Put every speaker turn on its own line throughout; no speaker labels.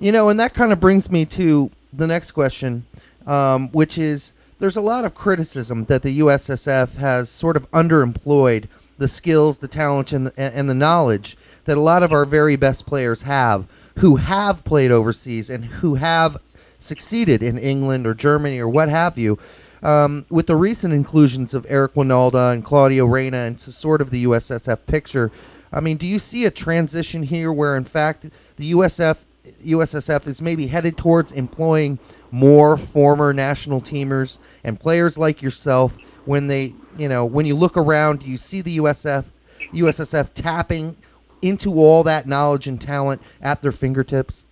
And that kind of brings me to the next question, which is there's a lot of criticism that the USSF has sort of underemployed the skills, the talent, and the knowledge that a lot of our very best players have who have played overseas and who have succeeded in England or Germany or what have you. With the recent inclusions of Eric Wynalda and Claudio Reyna into sort of the USSF picture, I mean, do you see a transition here where, in fact, the USSF is maybe headed towards employing more former national teamers and players like yourself when when you look around, do you see the USSF tapping into all that knowledge and talent at their fingertips?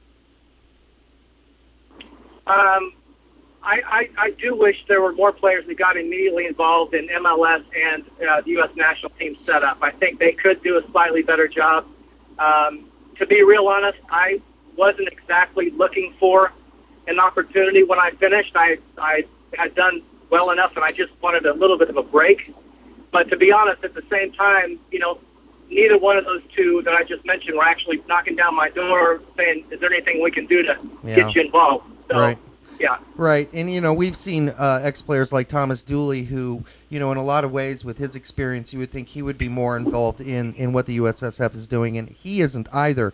Um, I do wish there were more players that got immediately involved in MLS and the U.S. national team setup. I think they could do a slightly better job. To be real honest, I wasn't exactly looking for an opportunity when I finished. I had done well enough, and I just wanted a little bit of a break. But to be honest, at the same time, neither one of those two that I just mentioned were actually knocking down my door saying, is there anything we can do to get you involved? So,
right.
Yeah.
Right. And, we've seen ex-players like Thomas Dooley who, in a lot of ways with his experience, you would think he would be more involved in what the USSF is doing. And he isn't either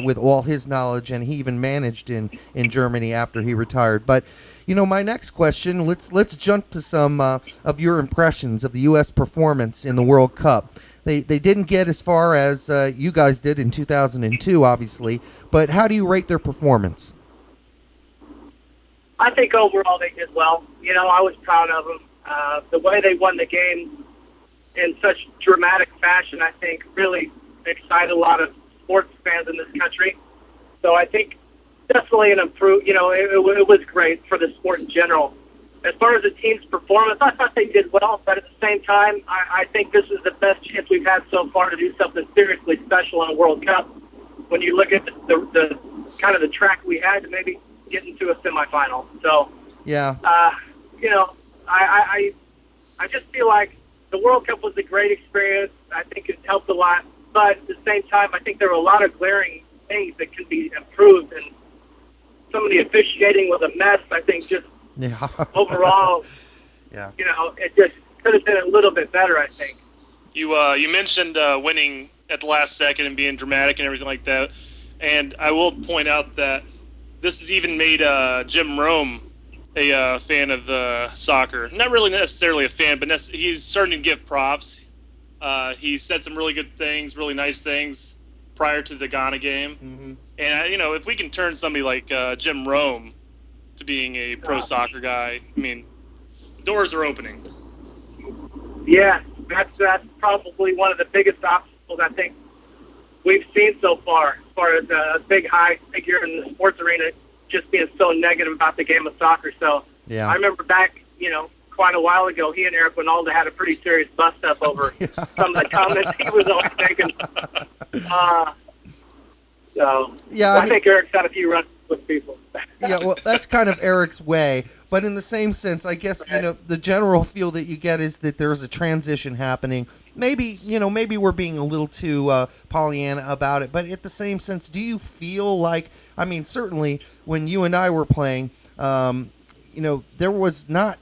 with all his knowledge. And he even managed in Germany after he retired. But, my next question, let's jump to some of your impressions of the U.S. performance in the World Cup. They didn't get as far as you guys did in 2002, obviously. But how do you rate their performance?
I think overall they did well. I was proud of them. The way they won the game in such dramatic fashion, I think, really excited a lot of sports fans in this country. So I think definitely an improve. It was great for the sport in general. As far as the team's performance, I thought they did well, but at the same time, I think this is the best chance we've had so far to do something seriously special in a World Cup. When you look at the kind of the track we had to maybe get into a semifinal. So,
yeah,
I just feel like the World Cup was a great experience. I think it helped a lot, but at the same time, I think there were a lot of glaring things that could be improved, and some of the officiating was a mess. I think just overall, it just could have been a little bit better, I think.
You mentioned winning at the last second and being dramatic and everything like that, and I will point out that this has even made Jim Rome a fan of soccer. Not really necessarily a fan, but he's starting to give props. He said some really good things, really nice things prior to the Ghana game.
Mm-hmm.
And, if we can turn somebody like Jim Rome to being a pro soccer guy, I mean, doors are opening.
Yeah, that's probably one of the biggest obstacles I think we've seen so far, as far as a big high figure in the sports arena just being so negative about the game of soccer. So
yeah.
I remember back, quite a while ago, he and Eric Wynalda had a pretty serious bust-up over some of the comments he was always making. I think Eric's had a few runs with people.
Yeah, well, that's kind of Eric's way. But in the same sense, I guess, the general feel that you get is that there's a transition happening. Maybe we're being a little too Pollyanna about it. But at the same sense, do you feel like, I mean, certainly when you and I were playing, there was not,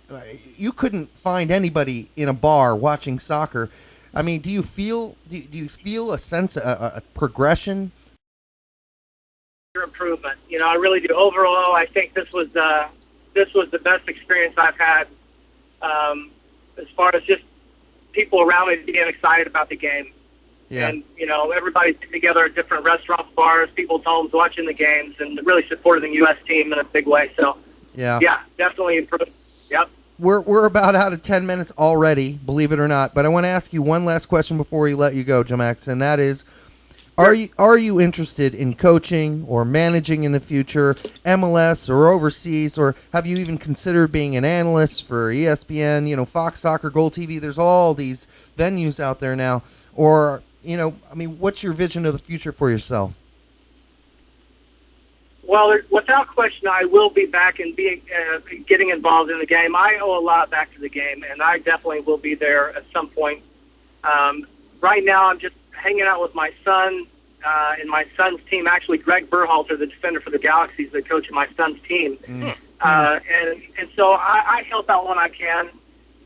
you couldn't find anybody in a bar watching soccer. I mean, do you feel a sense, a progression?
Improvement. I really do. Overall, I think this was the best experience I've had as far as just people around me being excited about the game.
Yeah.
And, everybody together at different restaurants, bars, people's homes watching the games and really supporting the U.S. team in a big way. So, yeah, definitely improved. Yep.
We're about out of 10 minutes already, believe it or not. But I want to ask you one last question before we let you go, JoeMax, and that is, are you interested in coaching or managing in the future, MLS or overseas, or have you even considered being an analyst for ESPN, Fox Soccer, Gold TV? There's all these venues out there now. Or, what's your vision of the future for yourself?
Well, without question, I will be back and getting involved in the game. I owe a lot back to the game, and I definitely will be there at some point. Right now, I'm just hanging out with my son, in my son's team. Actually, Greg Berhalter, the defender for the Galaxy, is the coach of my son's team. And so I help out when I can.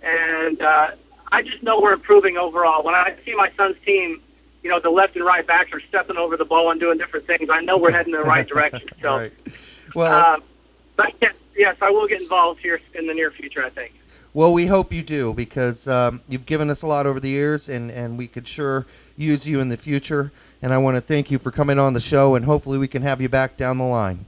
And I just know we're improving overall. When I see my son's team, you know, the left and right backs are stepping over the ball and doing different things, I know we're heading in the right direction. So,
right. Well,
but yes, I will get involved here in the near future, I think.
well, we hope you do, because you've given us a lot over the years, and we could sure use you in the future. And I want to thank you for coming on the show, and hopefully we can have you back down the line.